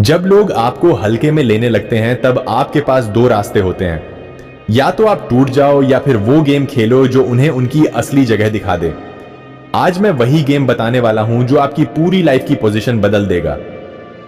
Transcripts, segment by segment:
जब लोग आपको हल्के में लेने लगते हैं तब आपके पास दो रास्ते होते हैं। या तो आप टूट जाओ या फिर वो गेम खेलो जो उन्हें उनकी असली जगह दिखा दे। आज मैं वही गेम बताने वाला हूं जो आपकी पूरी लाइफ की पोजीशन बदल देगा।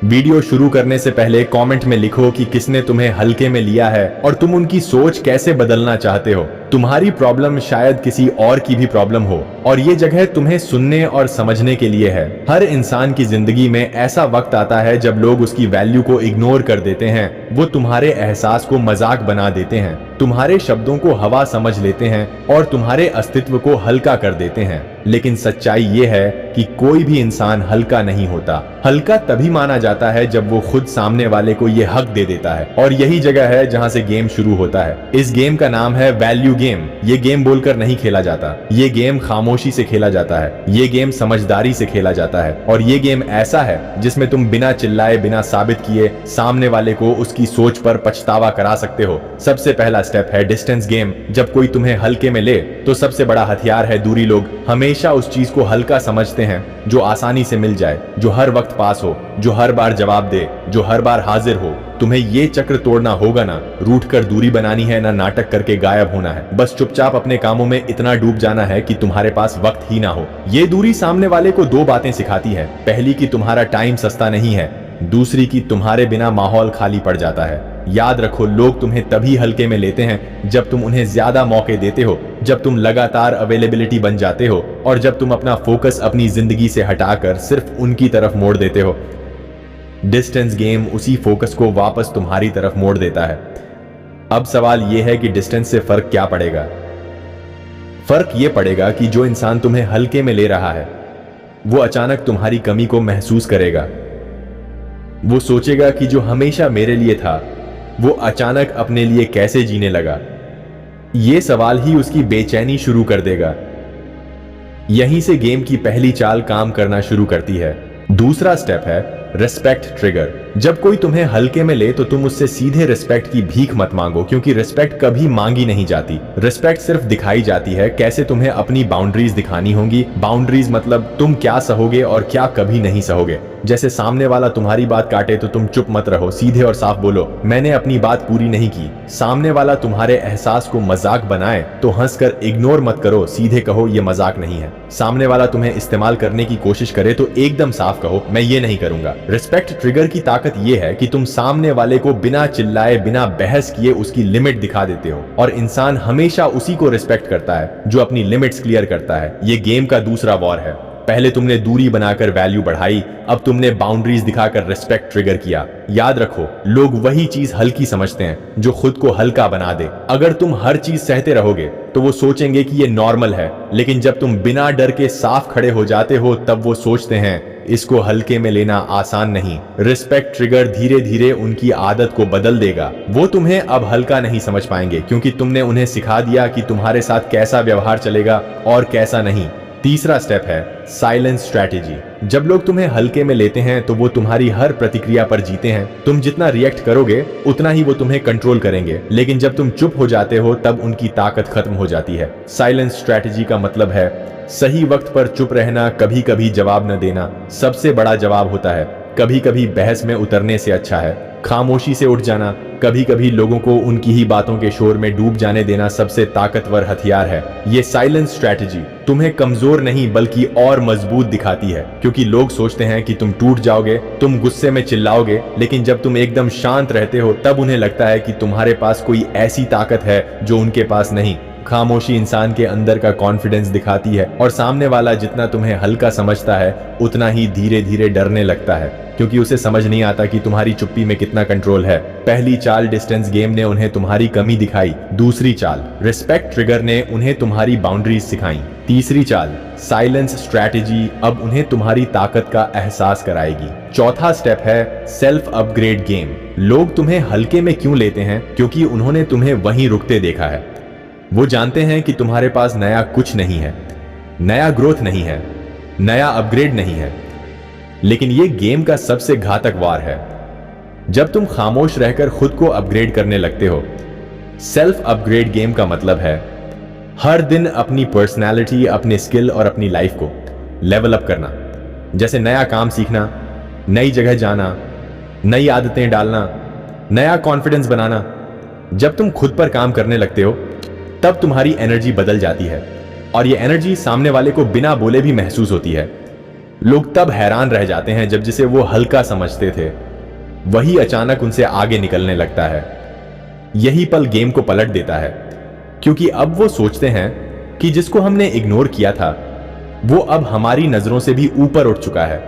वीडियो शुरू करने से पहले कमेंट में लिखो कि किसने तुम्हें हल्के में लिया है और तुम उनकी सोच कैसे बदलना चाहते हो। तुम्हारी प्रॉब्लम शायद किसी और की भी प्रॉब्लम हो और ये जगह तुम्हें सुनने और समझने के लिए है। हर इंसान की जिंदगी में ऐसा वक्त आता है जब लोग उसकी वैल्यू को इग्नोर कर देते हैं। वो तुम्हारे एहसास को मजाक बना देते हैं, तुम्हारे शब्दों को हवा समझ लेते हैं और तुम्हारे अस्तित्व को हल्का कर देते हैं। लेकिन सच्चाई ये है कि कोई भी इंसान हल्का नहीं होता। हल्का तभी माना जाता है जब वो खुद सामने वाले को ये हक दे देता है, और यही जगह है जहां से गेम शुरू होता है। इस गेम का नाम है वैल्यू गेम। ये गेम बोलकर नहीं खेला जाता, ये गेम खामोशी से खेला जाता है, ये गेम समझदारी से खेला जाता है, और ये गेम ऐसा है जिसमें तुम बिना चिल्लाए, बिना साबित किए सामने वाले को उसकी सोच पर पछतावा करा सकते हो। सबसे पहला स्टेप है डिस्टेंस गेम। जब कोई तुम्हें हल्के में ले तो सबसे बड़ा हथियार है दूरी। लोग हमेशा उस चीज को हल्का समझते हैं जो आसानी से मिल जाए, जो हर वक्त पास हो, जो हर बार जवाब दे, जो हर बार हाजिर हो। तुम्हें ये चक्र तोड़ना होगा ना रूठ कर दूरी बनानी है, ना नाटक करके गायब होना है। बस चुपचाप अपने कामों में इतना डूब जाना है कि तुम्हारे पास वक्त ही ना हो। ये दूरी सामने वाले को दो बातें सिखाती है। पहली कि तुम्हारा टाइम सस्ता नहीं है, दूसरी कि तुम्हारे बिना माहौल खाली पड़ जाता है। याद रखो, लोग तुम्हें तभी हल्के में लेते हैं जब तुम उन्हें ज्यादा मौके देते हो, जब तुम लगातार अवेलेबिलिटी बन जाते हो, और जब तुम अपना फोकस अपनी जिंदगी से हटाकर सिर्फ उनकी तरफ मोड़ देते हो। डिस्टेंस गेम उसी फोकस को वापस तुम्हारी तरफ मोड़ देता है। अब सवाल यह है कि डिस्टेंस से फर्क क्या पड़ेगा? फर्क यह पड़ेगा कि जो इंसान तुम्हें हल्के में ले रहा है वो अचानक तुम्हारी कमी को महसूस करेगा। वो सोचेगा कि जो हमेशा मेरे लिए था वो अचानक अपने लिए कैसे जीने लगा। ये सवाल ही उसकी बेचैनी शुरू कर देगा। यहीं से गेम की पहली चाल काम करना शुरू करती है। दूसरा स्टेप है रिस्पेक्ट ट्रिगर। जब कोई तुम्हें हल्के में ले तो तुम उससे सीधे रिस्पेक्ट की भीख मत मांगो, क्योंकि रिस्पेक्ट कभी मांगी नहीं जाती। रिस्पेक्ट सिर्फ दिखाई जाती है। कैसे? तुम्हें अपनी बाउंड्रीज दिखानी होंगी। बाउंड्रीज मतलब तुम क्या सहोगे और क्या कभी नहीं सहोगे। जैसे सामने वाला तुम्हारी बात काटे तो तुम चुप मत रहो, सीधे और साफ बोलो, मैंने अपनी बात पूरी नहीं की। सामने वाला तुम्हारे एहसास को मजाक बनाए तो हंसकर इग्नोर मत करो, सीधे कहो ये मजाक नहीं है। सामने वाला तुम्हें इस्तेमाल करने की कोशिश करे तो एकदम साफ कहो, मैं ये नहीं करूंगा। रिस्पेक्ट ट्रिगर की ताकत यह है कि तुम सामने वाले को बिना चिल्लाए, बिना बहस किए उसकी लिमिट दिखा देते हो, और इंसान हमेशा उसी को रिस्पेक्ट करता है जो अपनी लिमिट्स क्लियर करता है। ये गेम का दूसरा वॉर है। पहले तुमने दूरी बनाकर वैल्यू बढ़ाई, अब तुमने बाउंड्रीज दिखाकर रिस्पेक्ट ट्रिगर किया। याद रखो, लोग वही चीज हल्की समझते हैं जो खुद को हल्का बना दे। अगर तुम हर चीज सहते रहोगे तो वो सोचेंगे कि ये नॉर्मल है, लेकिन जब तुम बिना डर के साफ खड़े हो जाते हो तब वो सोचते हैं इसको हल्के में लेना आसान नहीं। रिस्पेक्ट ट्रिगर धीरे धीरे उनकी आदत को बदल देगा। वो तुम्हें अब हल्का नहीं समझ पाएंगे, क्योंकि तुमने उन्हें सिखा दिया कि तुम्हारे साथ कैसा व्यवहार चलेगा और कैसा नहीं। तीसरा स्टेप है साइलेंस स्ट्रैटेजी। जब लोग तुम्हें हल्के में लेते हैं तो वो तुम्हारी हर प्रतिक्रिया पर जीते हैं। तुम जितना रिएक्ट करोगे उतना ही वो तुम्हें कंट्रोल करेंगे, लेकिन जब तुम चुप हो जाते हो तब उनकी ताकत खत्म हो जाती है। साइलेंस स्ट्रैटेजी का मतलब है सही वक्त पर चुप रहना, कभी कभी जवाब न देना सबसे बड़ा जवाब होता है। कभी कभी बहस में उतरने से अच्छा है खामोशी से उठ जाना। कभी कभी लोगों को उनकी ही बातों के शोर में डूब जाने देना सबसे ताकतवर हथियार है। ये साइलेंस स्ट्रैटेजी तुम्हें कमजोर नहीं बल्कि और मजबूत दिखाती है, क्योंकि लोग सोचते हैं कि तुम टूट जाओगे, तुम गुस्से में चिल्लाओगे, लेकिन जब तुम एकदम शांत रहते हो तब उन्हें लगता है कि तुम्हारे पास कोई ऐसी ताकत है जो उनके पास नहीं। खामोशी इंसान के अंदर का कॉन्फिडेंस दिखाती है, और सामने वाला जितना तुम्हें हल्का समझता है उतना ही धीरे धीरे डरने लगता है, क्योंकि उसे समझ नहीं आता कि तुम्हारी चुप्पी में कितना कंट्रोल है। पहली चाल डिस्टेंस गेम ने उन्हें तुम्हारी कमी दिखाई। दूसरी चाल रिस्पेक्ट ट्रिगर ने उन्हें तुम्हारी बाउंड्रीज सिखाई। तीसरी चाल साइलेंस स्ट्रैटेजी अब उन्हें तुम्हारी ताकत का एहसास कराएगी। चौथा स्टेप है सेल्फ अपग्रेड गेम। लोग तुम्हें हल्के में क्यों लेते हैं? क्योंकि उन्होंने तुम्हें वहीं रुकते देखा है। वो जानते हैं कि तुम्हारे पास नया कुछ नहीं है, नया ग्रोथ नहीं है, नया अपग्रेड नहीं है। लेकिन ये गेम का सबसे घातक वार है जब तुम खामोश रहकर खुद को अपग्रेड करने लगते हो। सेल्फ अपग्रेड गेम का मतलब है हर दिन अपनी पर्सनैलिटी, अपने स्किल और अपनी लाइफ को लेवल अप करना। जैसे नया काम सीखना, नई जगह जाना, नई आदतें डालना, नया कॉन्फिडेंस बनाना। जब तुम खुद पर काम करने लगते हो तब तुम्हारी एनर्जी बदल जाती है और ये एनर्जी सामने वाले को बिना बोले भी महसूस होती है। लोग तब हैरान रह जाते हैं जब जिसे वो हल्का समझते थे वही अचानक उनसे आगे निकलने लगता है। यही पल गेम को पलट देता है, क्योंकि अब वो सोचते हैं कि जिसको हमने इग्नोर किया था वो अब हमारी नजरों से भी ऊपर उठ चुका है।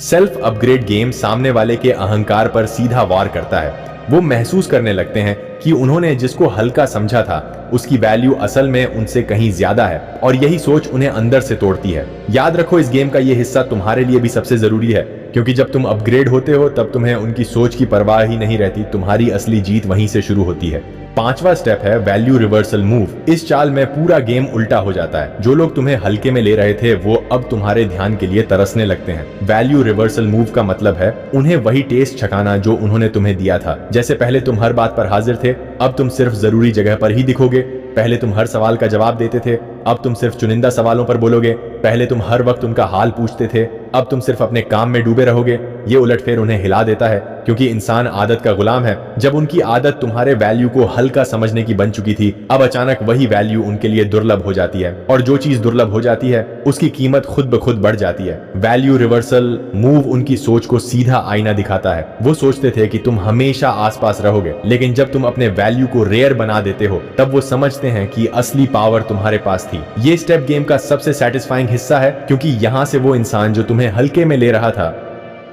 सेल्फ अपग्रेड गेम सामने वाले के अहंकार पर सीधा वार करता है। वो महसूस करने लगते हैं कि उन्होंने जिसको हल्का समझा था उसकी वैल्यू असल में उनसे कहीं ज्यादा है, और यही सोच उन्हें अंदर से तोड़ती है। याद रखो, इस गेम का ये हिस्सा तुम्हारे लिए भी सबसे जरूरी है, क्योंकि जब तुम अपग्रेड होते हो तब तुम्हें उनकी सोच की परवाह ही नहीं रहती। तुम्हारी असली जीत वहीं से शुरू होती है। 5वां स्टेप है वैल्यू रिवर्सल मूव। इस चाल में पूरा गेम उल्टा हो जाता है। जो लोग तुम्हें हल्के में ले रहे थे वो अब तुम्हारे ध्यान के लिए तरसने लगते हैं। वैल्यू रिवर्सल मूव का मतलब है उन्हें वही टेस्ट छकाना जो उन्होंने तुम्हें दिया था। जैसे पहले तुम हर बात पर हाजिर थे, अब तुम सिर्फ जरूरी जगह पर ही दिखोगे। पहले तुम हर सवाल का जवाब देते थे, अब तुम सिर्फ चुनिंदा सवालों पर बोलोगे। पहले तुम हर वक्त उनका हाल पूछते थे, अब तुम सिर्फ अपने काम में डूबे रहोगे। ये उलटफेर उन्हें हिला देता है, क्योंकि इंसान आदत का गुलाम है। जब उनकी आदत तुम्हारे वैल्यू को हल्का समझने की बन चुकी थी, अब अचानक वही वैल्यू उनके लिए दुर्लभ हो जाती है, और जो चीज दुर्लभ हो जाती है उसकी कीमत खुद ब खुद बढ़ जाती है। वैल्यू रिवर्सल मूव उनकी सोच को सीधा आईना दिखाता है। वो सोचते थे कि तुम हमेशा आसपास रहोगे, लेकिन जब तुम अपने वैल्यू को रेयर बना देते हो तब वो समझते हैं कि असली पावर तुम्हारे पास थी। ये स्टेप गेम का सबसे सेटिस्फाइंग हिस्सा है, क्योंकि यहां से वो इंसान जो तुम्हें हल्के में ले रहा था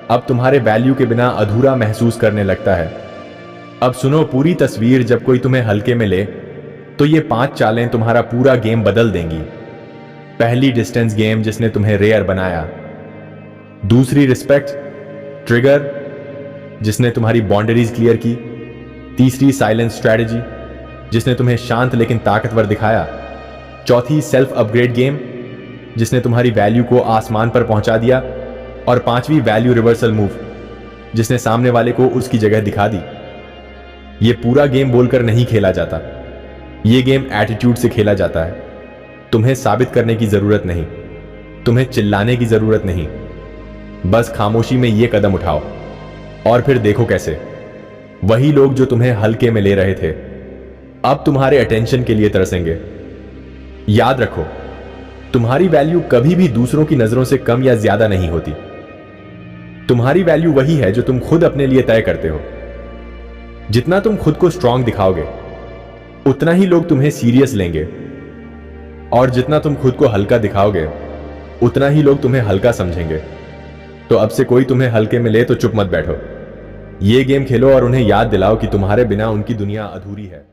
अब तुम्हारे वैल्यू के बिना अधूरा महसूस करने लगता है। अब सुनो पूरी तस्वीर। जब कोई तुम्हें हल्के में ले तो ये 5 चालें तुम्हारा पूरा गेम बदल देंगी। पहली, डिस्टेंस गेम जिसने तुम्हें रेयर बनाया। दूसरी, रिस्पेक्ट ट्रिगर जिसने तुम्हारी बाउंड्रीज क्लियर की। तीसरी, साइलेंस स्ट्रेटजी जिसने तुम्हें शांत लेकिन ताकतवर दिखाया। चौथी, सेल्फ अपग्रेड गेम जिसने तुम्हारी वैल्यू को आसमान पर पहुंचा दिया। और 5वीं, वैल्यू रिवर्सल मूव जिसने सामने वाले को उसकी जगह दिखा दी। ये पूरा गेम बोलकर नहीं खेला जाता, ये गेम एटीट्यूड से खेला जाता है। तुम्हें साबित करने की जरूरत नहीं, तुम्हें चिल्लाने की जरूरत नहीं, बस खामोशी में ये कदम उठाओ और फिर देखो कैसे वही लोग जो तुम्हें हल्के में ले रहे थे अब तुम्हारे अटेंशन के लिए तरसेंगे। याद रखो, तुम्हारी वैल्यू कभी भी दूसरों की नजरों से कम या ज्यादा नहीं होती। तुम्हारी वैल्यू वही है जो तुम खुद अपने लिए तय करते हो। जितना तुम खुद को स्ट्रांग दिखाओगे उतना ही लोग तुम्हें सीरियस लेंगे, और जितना तुम खुद को हल्का दिखाओगे उतना ही लोग तुम्हें हल्का समझेंगे। तो अब से कोई तुम्हें हल्के में ले तो चुप मत बैठो। ये गेम खेलो और उन्हें याद दिलाओ कि तुम्हारे बिना उनकी दुनिया अधूरी है।